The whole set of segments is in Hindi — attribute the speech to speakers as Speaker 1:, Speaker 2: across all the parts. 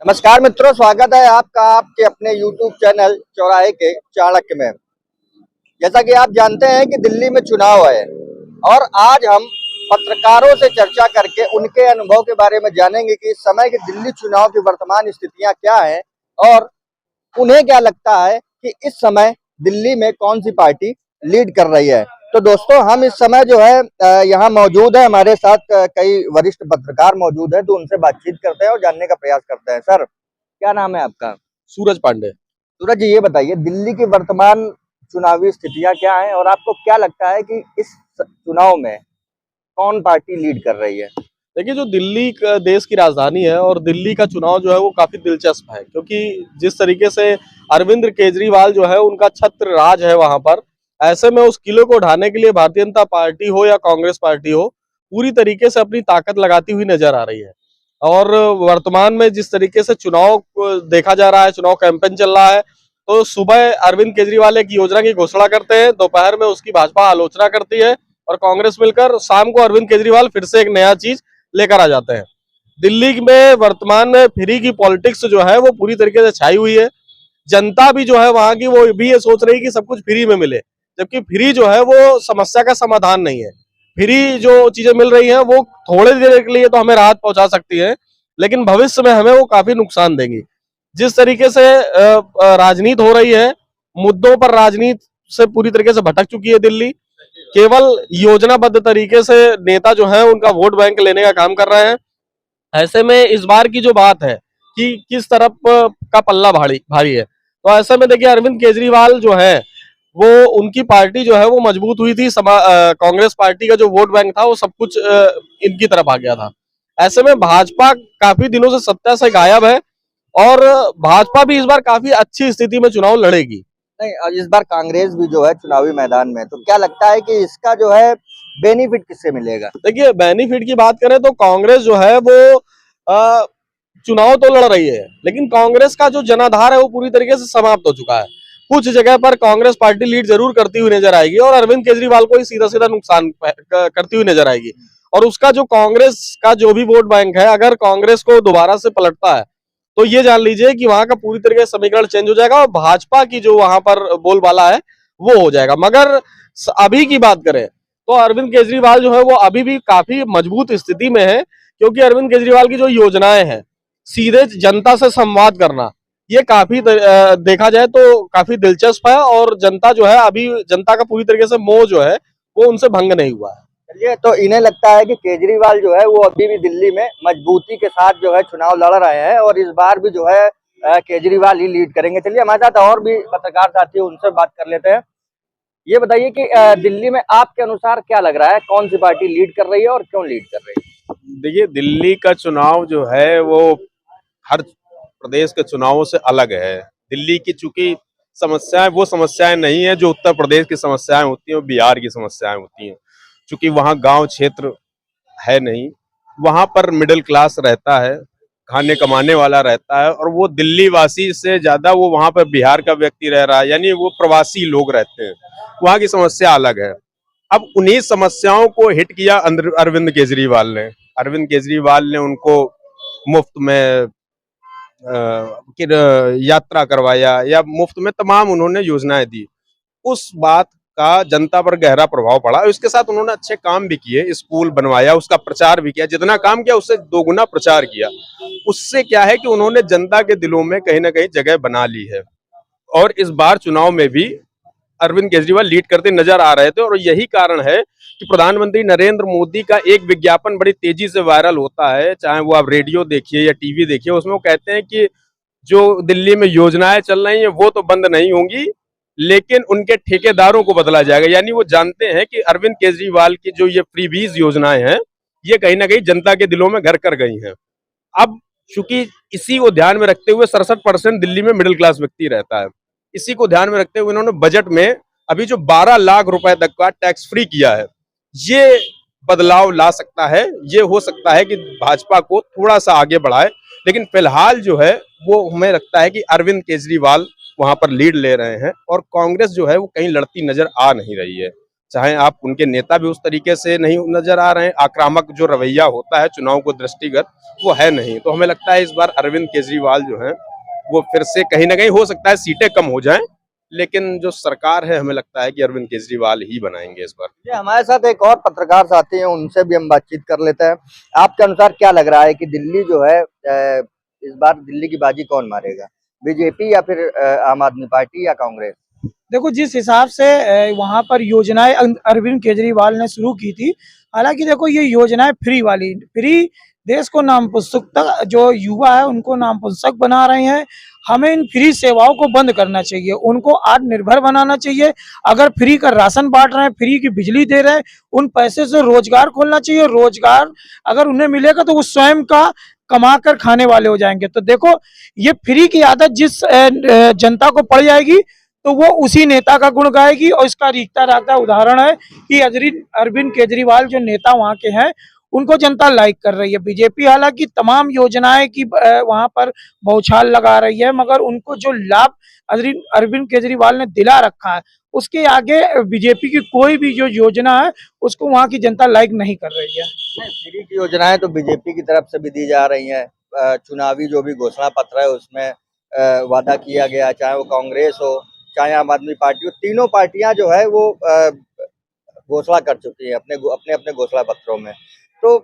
Speaker 1: नमस्कार मित्रों, स्वागत है आपका आपके अपने YouTube चैनल चौराहे के चाणक्य में। जैसा कि आप जानते हैं कि दिल्ली में चुनाव है और आज हम पत्रकारों से चर्चा करके उनके अनुभव के बारे में जानेंगे कि इस समय के दिल्ली चुनाव की वर्तमान स्थितियां क्या हैं और उन्हें क्या लगता है कि इस समय दिल्ली में कौन सी पार्टी लीड कर रही है। तो दोस्तों, हम इस समय जो है यहाँ मौजूद है, हमारे साथ कई वरिष्ठ पत्रकार मौजूद हैं, तो उनसे बातचीत करते हैं और जानने का प्रयास करते हैं। सर, क्या नाम है आपका?
Speaker 2: सूरज पांडे।
Speaker 1: सूरज जी, ये बताइए दिल्ली की वर्तमान चुनावी स्थितियां क्या हैं और आपको क्या लगता है कि इस चुनाव में कौन पार्टी लीड कर रही है?
Speaker 2: देखिए, जो दिल्ली का देश की राजधानी है और दिल्ली का चुनाव जो है वो काफी दिलचस्प है, क्योंकि जिस तरीके से अरविंद केजरीवाल जो है उनका छत्र राज है वहां पर। ऐसे में उस किले को ढाने के लिए भारतीय जनता पार्टी हो या कांग्रेस पार्टी हो, पूरी तरीके से अपनी ताकत लगाती हुई नजर आ रही है। और वर्तमान में जिस तरीके से चुनाव को देखा जा रहा है, चुनाव कैंपेन चल रहा है, तो सुबह अरविंद केजरीवाल एक योजना की घोषणा करते हैं, दोपहर में उसकी भाजपा आलोचना करती है और कांग्रेस मिलकर शाम को अरविंद केजरीवाल फिर से एक नया चीज लेकर आ जाते हैं। दिल्ली में वर्तमान में फ्री की पॉलिटिक्स जो है वो पूरी तरीके से छाई हुई है। जनता भी जो है वहां की, वो भी ये सोच रही है कि सब कुछ फ्री में मिले, जबकि फ्री जो है वो समस्या का समाधान नहीं है। फ्री जो चीजें मिल रही हैं वो थोड़े देर के लिए तो हमें राहत पहुंचा सकती है, लेकिन भविष्य में हमें वो काफी नुकसान देंगी। जिस तरीके से राजनीति हो रही है, मुद्दों पर राजनीति से पूरी तरीके से भटक चुकी है दिल्ली। केवल योजनाबद्ध तरीके से नेता जो है उनका वोट बैंक लेने का काम कर रहे हैं। ऐसे में इस बार की जो बात है कि किस तरफ का पल्ला भारी भारी है, तो ऐसे में देखिए अरविंद केजरीवाल जो है वो, उनकी पार्टी जो है वो मजबूत हुई थी। कांग्रेस पार्टी का जो वोट बैंक था वो सब कुछ इनकी तरफ आ गया था। ऐसे में भाजपा काफी दिनों से सत्ता से गायब है और भाजपा भी इस बार काफी अच्छी स्थिति में चुनाव लड़ेगी।
Speaker 1: नहीं, इस बार कांग्रेस भी जो है चुनावी मैदान में, तो क्या लगता है कि इसका जो है बेनिफिट किससे मिलेगा?
Speaker 2: देखिए, बेनिफिट की बात करें तो कांग्रेस जो है वो चुनाव तो लड़ रही है, लेकिन कांग्रेस का जो जनाधार है वो पूरी तरीके से समाप्त हो चुका है। कुछ जगह पर कांग्रेस पार्टी लीड जरूर करती हुई नजर आएगी और अरविंद केजरीवाल को ही सीधा सीधा नुकसान करती हुई नजर आएगी। और उसका जो कांग्रेस का जो भी वोट बैंक है, अगर कांग्रेस को दोबारा से पलटता है तो ये जान लीजिए कि वहां का पूरी तरीके से समीकरण चेंज हो जाएगा और भाजपा की जो वहां पर बोलबाला है वो हो जाएगा। मगर अभी की बात करें तो अरविंद केजरीवाल जो है वो अभी भी काफी मजबूत स्थिति में है, क्योंकि अरविंद केजरीवाल की जो योजनाएं हैं, सीधे जनता से संवाद करना, ये काफी देखा जाए तो काफी दिलचस्प है और जनता जो है, अभी जनता का पूरी तरीके से मोह जो है वो उनसे भंग नहीं हुआ है।
Speaker 1: चलिए, तो इन्हें लगता है कि केजरीवाल जो है वो अभी भी दिल्ली में मजबूती के साथ जो है चुनाव लड़ रहे हैं और इस बार भी जो है केजरीवाल ही लीड करेंगे। चलिए, हमारे साथ और भी पत्रकार साथी हैं, उनसे बात कर लेते हैं। ये बताइए कि दिल्ली में आपके अनुसार क्या लग रहा है, कौन सी पार्टी लीड कर रही है और क्यों लीड कर रही है?
Speaker 3: देखिए, दिल्ली का चुनाव जो है वो हर प्रदेश के चुनावों से अलग है। दिल्ली की चूंकि समस्याएं वो समस्याएं नहीं है जो उत्तर प्रदेश की समस्याएं होती हैं, बिहार की समस्याएं होती हैं। चूंकि वहाँ गांव क्षेत्र है नहीं, वहाँ पर मिडिल क्लास रहता है, खाने कमाने वाला रहता है, और वो दिल्ली वासी से ज्यादा वो वहाँ पर बिहार का व्यक्ति रह रहा है, यानी वो प्रवासी लोग रहते हैं। वहाँ की समस्या अलग है। अब उन्हीं समस्याओं को हिट किया अरविंद केजरीवाल ने। अरविंद केजरीवाल ने उनको मुफ्त में यात्रा करवाया, या मुफ्त में तमाम उन्होंने योजनाएं दी। उस बात का जनता पर गहरा प्रभाव पड़ा। इसके साथ उन्होंने अच्छे काम भी किए, स्कूल बनवाया, उसका प्रचार भी किया। जितना काम किया उससे दोगुना प्रचार किया। उससे क्या है कि उन्होंने जनता के दिलों में कहीं ना कहीं जगह बना ली है। और इस बार चुनाव में भी अरविंद केजरीवाल लीड करते नजर आ रहे थे, और यही कारण है कि प्रधानमंत्री नरेंद्र मोदी का एक विज्ञापन बड़ी तेजी से वायरल होता है, चाहे वो आप रेडियो देखिए या टीवी देखिए। उसमें वो कहते हैं कि जो दिल्ली में योजनाएं चल रही हैं वो तो बंद नहीं होंगी, लेकिन उनके ठेकेदारों को बदला जाएगा। यानी वो जानते हैं कि अरविंद केजरीवाल की जो ये फ्रीबीज योजनाएं हैं, ये कहीं ना कहीं जनता के दिलों में घर कर गई हैं। अब चूंकि इसी को ध्यान में रखते हुए 67% दिल्ली में मिडिल क्लास व्यक्ति रहता है, इसी को ध्यान में रखते हुए इन्होंने बजट में अभी जो 12 लाख रुपए तक का टैक्स फ्री किया है, ये बदलाव ला सकता है। ये हो सकता है कि भाजपा को थोड़ा सा आगे बढ़ाए, लेकिन फिलहाल जो है वो हमें लगता है कि अरविंद केजरीवाल वहां पर लीड ले रहे हैं और कांग्रेस जो है वो कहीं लड़ती नजर आ नहीं रही है। चाहे आप उनके नेता भी उस तरीके से नहीं नजर आ रहे हैं, आक्रामक जो रवैया होता है चुनाव को दृष्टिगत वो है नहीं। तो हमें लगता है इस बार अरविंद केजरीवाल जो है वो फिर से कहीं ना कहीं, हो सकता है सीटें कम हो जाएं, लेकिन जो सरकार है हमें लगता है कि अरविंद केजरीवाल ही बनाएंगे इस बार।
Speaker 1: ये हमारे साथ एक और पत्रकार साथी हैं, उनसे भी हम बातचीत कर लेते हैं। आपके अनुसार क्या लग रहा है कि दिल्ली जो है इस बार दिल्ली की बाजी कौन मारेगा, बीजेपी या फिर आम आदमी पार्टी या कांग्रेस?
Speaker 4: देखो, जिस हिसाब से वहां पर योजनाएं अरविंद केजरीवाल ने शुरू की थी, हालांकि देखो ये योजनाएं फ्री देश को नामपुस्तक, जो युवा है उनको नामपुस्तक बना रहे हैं। हमें इन फ्री सेवाओं को बंद करना चाहिए, उनको आत्मनिर्भर बनाना चाहिए। अगर फ्री का राशन बांट रहे हैं, फ्री की बिजली दे रहे हैं, उन पैसे से रोजगार खोलना चाहिए। रोजगार अगर उन्हें मिलेगा तो वो स्वयं का कमा कर खाने वाले हो जाएंगे। तो देखो, ये फ्री की आदत जिस जनता को पड़ जाएगी तो वो उसी नेता का गुण गाएगी। और इसका रीखता राखता उदाहरण है कि अरविंद केजरीवाल जो नेता वहां के हैं उनको जनता लाइक कर रही है। बीजेपी हालांकि तमाम योजनाएं की वहां पर बौछार लगा रही है, मगर उनको जो लाभ अरविंद केजरीवाल ने दिला रखा है उसके आगे बीजेपी की कोई भी जो योजना है उसको वहां की जनता लाइक नहीं कर रही है।
Speaker 1: फ्री की योजनाएं तो बीजेपी की तरफ से भी दी जा रही हैं। चुनावी जो भी घोषणा पत्र है उसमें वादा किया गया, चाहे वो कांग्रेस हो चाहे आम आदमी पार्टी हो, तीनों पार्टियां जो है वो घोषणा कर चुकी है अपने अपने अपने घोषणा पत्रों में। तो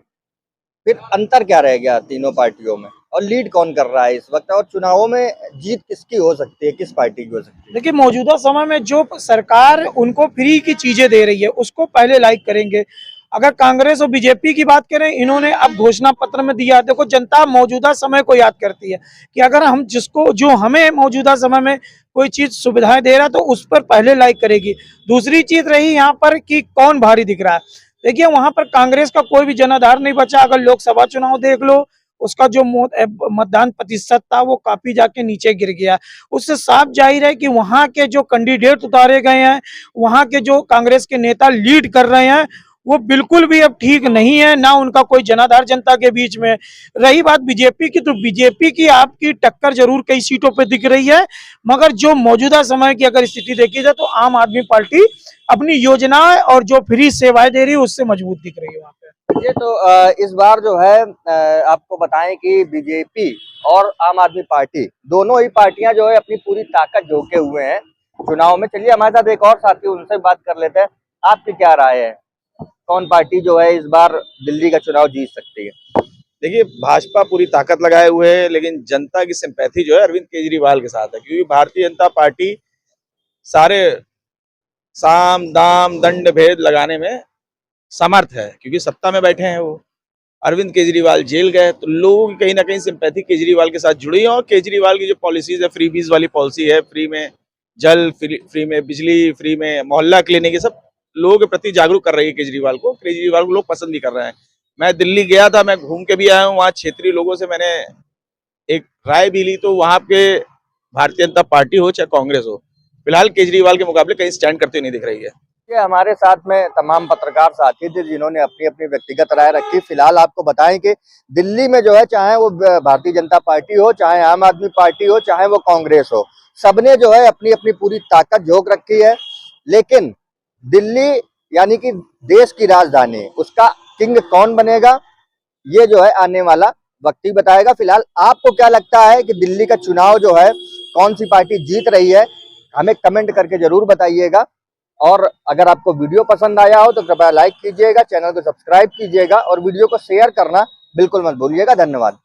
Speaker 1: फिर अंतर क्या रह गया तीनों पार्टियों में, और लीड कौन कर रहा है इस वक्त, और चुनावों में जीत किसकी हो सकती है, किस पार्टी की हो सकती है?
Speaker 4: देखिए, मौजूदा समय में जो सरकार उनको फ्री की चीजें दे रही है उसको पहले लाइक करेंगे। अगर कांग्रेस और बीजेपी की बात करें, इन्होंने अब घोषणा पत्र में दिया। देखो, जनता मौजूदा समय को याद करती है कि अगर हम जो हमें मौजूदा समय में कोई चीज सुविधाएं दे रहा है तो उस पर पहले लाइक करेगी। दूसरी चीज रही यहाँ पर कि कौन भारी दिख रहा है। देखिए, वहां पर कांग्रेस का कोई भी जनाधार नहीं बचा। अगर लोकसभा चुनाव देख लो, उसका जो मतदान प्रतिशत था वो काफी जाके नीचे गिर गया। उससे साफ जाहिर है कि वहां के जो कैंडिडेट उतारे गए हैं, वहां के जो कांग्रेस के नेता लीड कर रहे हैं, वो बिल्कुल भी अब ठीक नहीं है, ना उनका कोई जनाधार जनता के बीच में। रही बात बीजेपी की, तो बीजेपी की आपकी टक्कर जरूर कई सीटों पे दिख रही है, मगर जो मौजूदा समय की अगर स्थिति देखी जाए तो आम आदमी पार्टी अपनी योजनाएं और जो फ्री सेवाएं दे रही है उससे मजबूत दिख रही है वहां पे।
Speaker 1: ये तो इस बार जो है आपको बताएं कि बीजेपी और आम आदमी पार्टी दोनों ही पार्टियां जो है अपनी पूरी ताकत झोंके हुए हैं चुनाव में। चलिए, हमारे साथ एक और साथी, उनसे बात कर लेते हैं। आपकी क्या राय है, कौन पार्टी जो है इस बार दिल्ली का चुनाव जीत सकती है?
Speaker 5: देखिए, भाजपा पूरी ताकत लगाए हुए है, लेकिन जनता की सिंपैथी जो है अरविंद केजरीवाल के साथ है, क्योंकि भारतीय जनता पार्टी सारे साम दाम दंड भेद लगाने में समर्थ है, क्योंकि सत्ता में बैठे हैं वो। अरविंद केजरीवाल जेल गए तो लोगों की कहीं ना कहीं सिंपैथी केजरीवाल के साथ जुड़ी है। और केजरीवाल की जो पॉलिसीज है, फ्री बीज वाली पॉलिसी है, फ्री में जल, फ्री में बिजली, फ्री में मोहल्ला क्लिनिक, ये सब लोगों के प्रति जागरूक कर रही है केजरीवाल को। केजरीवाल को लोग पसंद भी कर रहे हैं। मैं दिल्ली गया था, मैं घूम के भी आया हूँ, वहाँ क्षेत्रीय लोगों से मैंने एक राय भी ली, तो वहाँ पे भारतीय जनता पार्टी हो चाहे कांग्रेस हो, फिलहाल केजरीवाल के मुकाबले कहीं स्टैंड करते हुए नहीं दिख रही है।
Speaker 1: ये हमारे साथ में तमाम पत्रकार साथी थे जिन्होंने अपनी अपनी व्यक्तिगत राय रखी। फिलहाल आपको बताएं कि दिल्ली में जो है, चाहे वो भारतीय जनता पार्टी हो, चाहे आम आदमी पार्टी हो, चाहे वो कांग्रेस हो, सबने जो है अपनी अपनी पूरी ताकत झोंक रखी है। लेकिन दिल्ली यानी कि देश की राजधानी, उसका किंग कौन बनेगा, ये जो है आने वाला वक्त ही बताएगा। फिलहाल आपको क्या लगता है कि दिल्ली का चुनाव जो है कौन सी पार्टी जीत रही है, हमें कमेंट करके जरूर बताइएगा। और अगर आपको वीडियो पसंद आया हो तो कृपया लाइक कीजिएगा, चैनल को सब्सक्राइब कीजिएगा और वीडियो को शेयर करना बिल्कुल मत भूलिएगा। धन्यवाद।